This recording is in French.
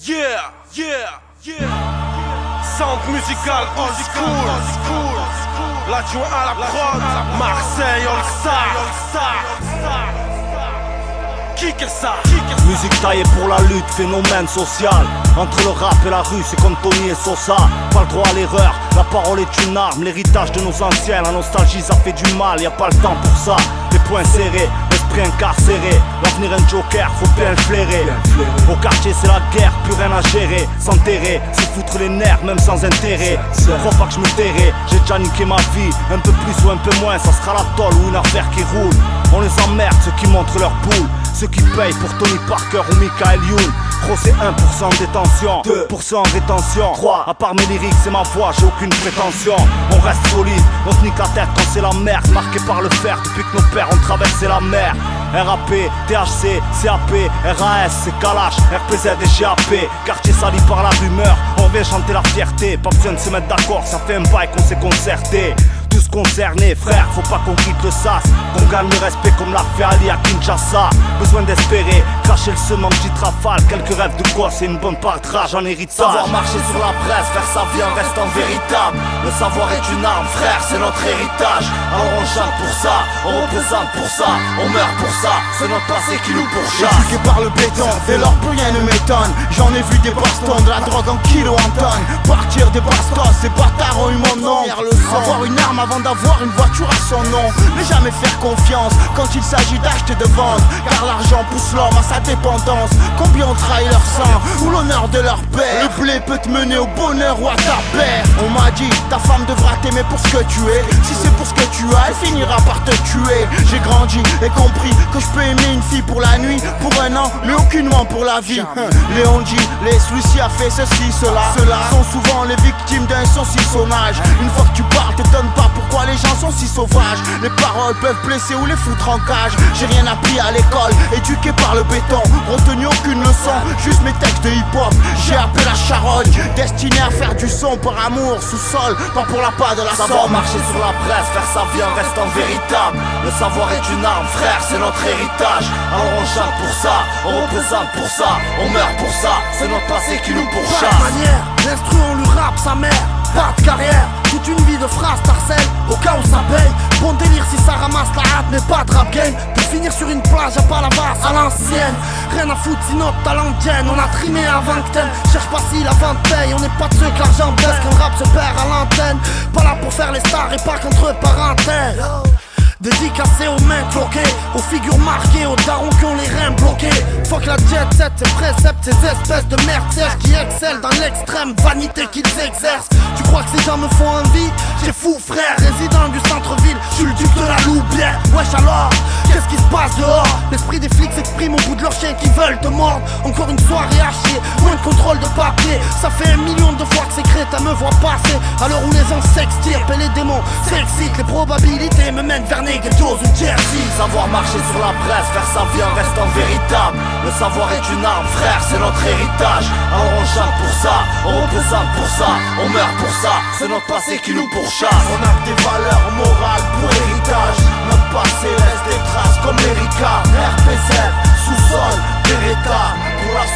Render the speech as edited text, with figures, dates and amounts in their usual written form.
Yeah, yeah, yeah. Centre musical old school. L'adjoint à la prod. Marseille All Star. Qui que ça? Musique taillée pour la lutte, phénomène social. Entre le rap et la rue, c'est comme Tony et Sosa. Pas le droit à l'erreur, la parole est une arme. L'héritage de nos anciens, la nostalgie ça fait du mal. Y a pas le temps pour ça, les poings serrés, l'esprit incarcéré. L'avenir un joker, faut bien le flairer. Au quartier c'est la guerre, plus rien à gérer. S'enterrer, c'est foutre les nerfs même sans intérêt. Crois pas que je me tairai, j'ai déjà niqué ma vie. Un peu plus ou un peu moins, ça sera la tôle ou une affaire qui roule. On les emmerde, ceux qui montrent leur boule. Ceux qui payent pour Tony Parker ou Michael Youn. Gros c'est 1% de détention, 2% en rétention, 3. À part mes lyrics c'est ma voix, j'ai aucune prétention. On reste solide, on se nique la tête quand c'est la merde. Marqué par le fer depuis que nos pères ont traversé la mer. RAP, THC, CAP, RAS, c'est Kalash, RPZ et GAP. Quartier sali par la rumeur, on vient chanter la fierté. Pas besoin de se mettre d'accord, ça fait un bail qu'on s'est concerté. Tous concernés, frère, faut pas qu'on quitte le sas. Qu'on gagne le respect comme l'a fait Ali à Kinshasa. Besoin d'espérer, cracher le seum en petite rafale. Quelques rêves de gosse et une bonne part de rage en héritage. Savoir marcher sur la presse, faire sa vie en restant véritable. Le savoir est une arme, frère, c'est notre héritage. Alors on chante pour ça, on représente pour ça, on meurt pour ça, c'est notre passé qui nous pourchasse. Éduqué par le béton, dès lors plus rien ne m'étonne. J'en ai vu des bastons, de la drogue en kilos en tonnes. Partir des bastos, ces bâtards ont eu mon nom. Avoir une arme avant d'avoir une voiture à son nom. Ne jamais faire confiance quand il s'agit d'acheter de vendre. Car l'argent pousse l'homme à sa dépendance. Combien ont trahi leur sang ou l'honneur de leur père. Le blé peut te mener au bonheur ou à ta perte. On m'a dit, ta femme devra t'aimer pour ce que tu es. Si c'est pour ce que tu as, elle finira par te tuer. J'ai grandi et compris que je peux aimer une fille pour la nuit, pour un an, mais aucunement pour la vie. Léon dit, les Lucie a fait ceci, cela. Ceux-là sont souvent les victimes d'un saucissonnage. Une fois que tu parles, t'étonnes pas pourquoi les gens sont si sauvages. Les paroles peuvent blesser ou les foutre en cage. J'ai rien appris à l'école, éduqué par le béton. Retenu aucune leçon, juste mes textes de hip-hop. J'ai appelé la charogne, destiné à faire du son par amour, sous-sol, pas pour la part de la somme. Savoir marcher sur la presse, faire sa vie en restant véritable. Le savoir est une arme, frère, c'est notre héritage. Alors on chante pour ça, on représente pour ça, on meurt pour ça, c'est notre passé qui nous pourchasse. Pas de manière, l'instru on lui rappe sa mère. Pas de carrière, toute une vie de phrases t'harcèle. Au cas où ça paye, bon délire si ça ramasse la hâte, mais pas de rap game. Pour finir sur une plage à Palavas à l'ancienne. Rien à foutre si notre talent tienne. On a trimé avant que t'aimes. Cherche pas si la vente paye. On n'est pas de ceux que l'argent baisse quand le rap se perd à l'antenne. Pas là pour faire les stars et pas contre parenthèses. Dédicacé aux mains cloquées, aux figures marquées, aux darons qui ont les reins bloqués. Fuck la jet set, ces préceptes, ces espèces de merde sèches qui excellent dans l'extrême vanité qu'ils exercent. Tu crois que ces gens me font envie? J'ai fou frère, résident du centre-ville, j'suis le duc de la loubière. Wesh alors, qu'est-ce qui se passe dehors? L'esprit des flics s'exprime au bout de leurs chiens qui veulent te mordre. Encore une soirée à chier, moins de contrôle de papier. Ça fait 1 million de fois que ces crétins me voient passer. À l'heure où les gens s'extirpent et les démons s'excitent, les probabilités me mènent vers Negros ou Jersey. Savoir marcher sur la presse, faire sa vie en restant véritable. Le savoir est une arme, frère, c'est notre héritage. Alors on chante pour ça, on représente pour ça, on meurt pour ça, c'est notre passé qui nous pourchasse. On a que des valeurs morales pour héritage. Notre passé laisse des traces comme Erika, RPZ, sous-sol, Beretta. Pour la